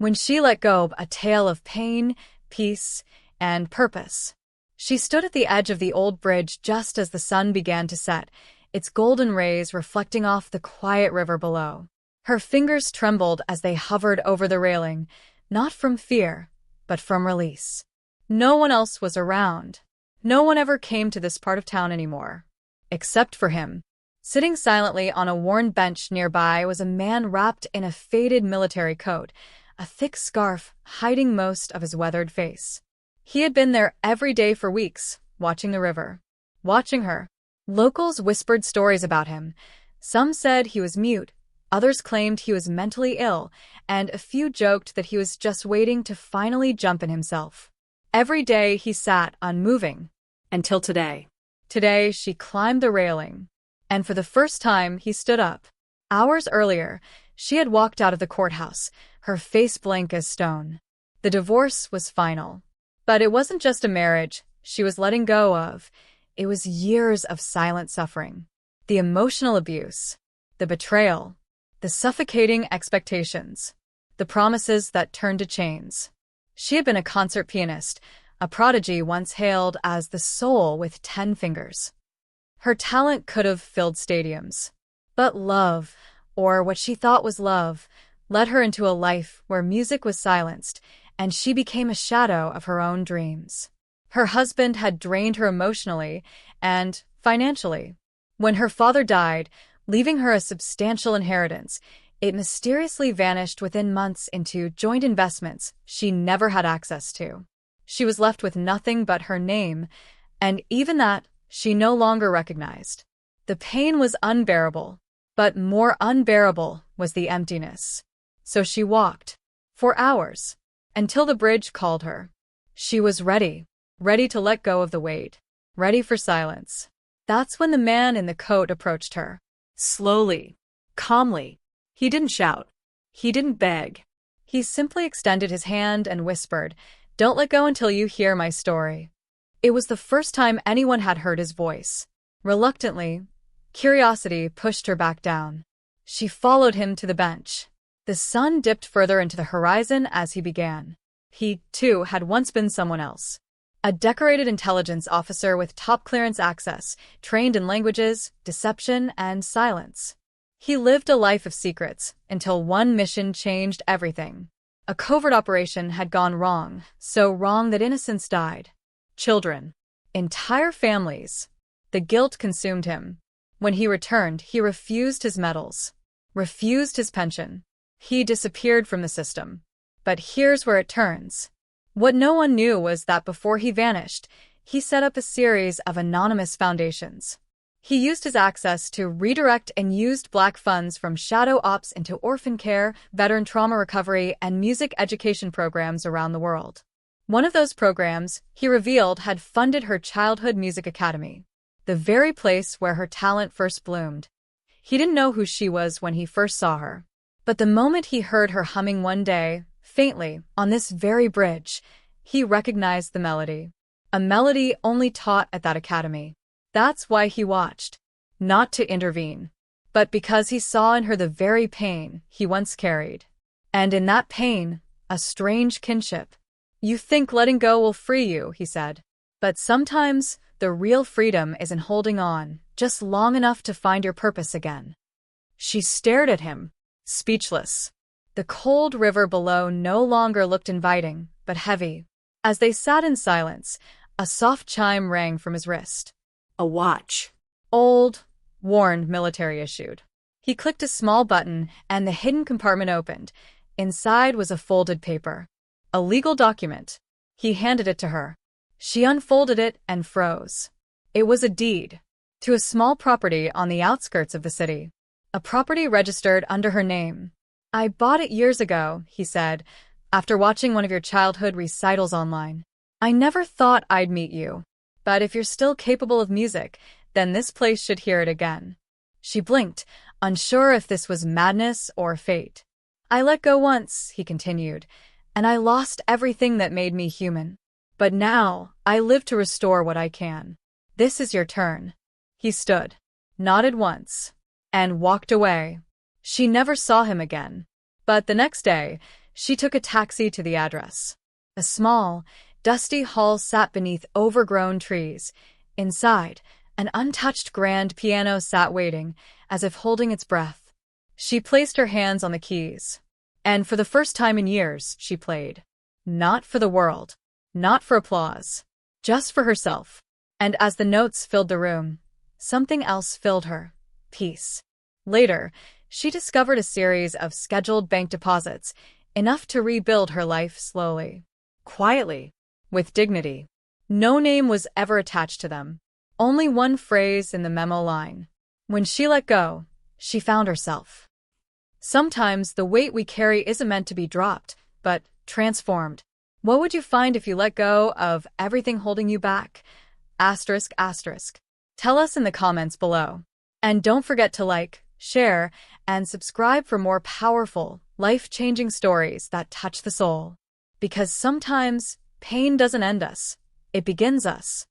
When she let go, a tale of pain, peace, and purpose. She stood at the edge of the old bridge just as the sun began to set, its golden rays reflecting off the quiet river below. Her fingers trembled as they hovered over the railing, not from fear, but from release. No one else was around. No one ever came to this part of town anymore. Except for him. Sitting silently on a worn bench nearby was a man wrapped in a faded military coat, a thick scarf hiding most of his weathered face. He had been there every day for weeks, watching the river. Watching her. Locals whispered stories about him. Some said he was mute, others claimed he was mentally ill, and a few joked that he was just waiting to finally jump in himself. Every day he sat unmoving. Until today. Today she climbed the railing. And for the first time he stood up. Hours earlier, she had walked out of the courthouse, her face blank as stone. The divorce was final. But it wasn't just a marriage she was letting go of. It was years of silent suffering. The emotional abuse. The betrayal. The suffocating expectations. The promises that turned to chains. She had been a concert pianist, a prodigy once hailed as the soul with 10 fingers. Her talent could have filled stadiums. But love, or what she thought was love, led her into a life where music was silenced, and she became a shadow of her own dreams. Her husband had drained her emotionally and financially. When her father died, leaving her a substantial inheritance, it mysteriously vanished within months into joint investments she never had access to. She was left with nothing but her name, and even that she no longer recognized. The pain was unbearable, but more unbearable was the emptiness. So she walked. For hours. Until the bridge called her. She was ready. Ready to let go of the weight. Ready for silence. That's when the man in the coat approached her. Slowly. Calmly. He didn't shout. He didn't beg. He simply extended his hand and whispered, "Don't let go until you hear my story." It was the first time anyone had heard his voice. Reluctantly, curiosity pushed her back down. She followed him to the bench. The sun dipped further into the horizon as he began. He, too, had once been someone else. A decorated intelligence officer with top clearance access, trained in languages, deception, and silence. He lived a life of secrets until one mission changed everything. A covert operation had gone wrong, so wrong that innocents died. Children. Entire families. The guilt consumed him. When he returned, he refused his medals. Refused his pension. He disappeared from the system. But here's where it turns. What no one knew was that before he vanished, he set up a series of anonymous foundations. He used his access to redirect and used black funds from shadow ops into orphan care, veteran trauma recovery, and music education programs around the world. One of those programs, he revealed, had funded her childhood music academy, the very place where her talent first bloomed. He didn't know who she was when he first saw her. But the moment he heard her humming one day, faintly, on this very bridge, he recognized the melody. A melody only taught at that academy. That's why he watched. Not to intervene, but because he saw in her the very pain he once carried. And in that pain, a strange kinship. "You think letting go will free you," he said. "But sometimes, the real freedom is in holding on, just long enough to find your purpose again." She stared at him, speechless. The cold river below no longer looked inviting, but heavy. As they sat in silence, a soft chime rang from his wrist. A watch. Old, worn, military-issued. He clicked a small button, and the hidden compartment opened. Inside was a folded paper. A legal document. He handed it to her. She unfolded it and froze. It was a deed. To a small property on the outskirts of the city. A property registered under her name. "I bought it years ago," he said, "after watching one of your childhood recitals online. I never thought I'd meet you. But if you're still capable of music, then this place should hear it again." She blinked, unsure if this was madness or fate. "I let go once," he continued, "and I lost everything that made me human. But now, I live to restore what I can. This is your turn." He stood, nodded once, and walked away. She never saw him again. But the next day, she took a taxi to the address. A small, dusty hall sat beneath overgrown trees. Inside, an untouched grand piano sat waiting, as if holding its breath. She placed her hands on the keys. And for the first time in years, she played. Not for the world. Not for applause. Just for herself. And as the notes filled the room, something else filled her. Peace. Later, she discovered a series of scheduled bank deposits, enough to rebuild her life slowly. Quietly. With dignity. No name was ever attached to them. Only one phrase in the memo line. When she let go, she found herself. Sometimes the weight we carry isn't meant to be dropped, but transformed. What would you find if you let go of everything holding you back? Asterisk, asterisk. Tell us in the comments below. And don't forget to like, share, and subscribe for more powerful, life-changing stories that touch the soul. Because sometimes, pain doesn't end us. It begins us.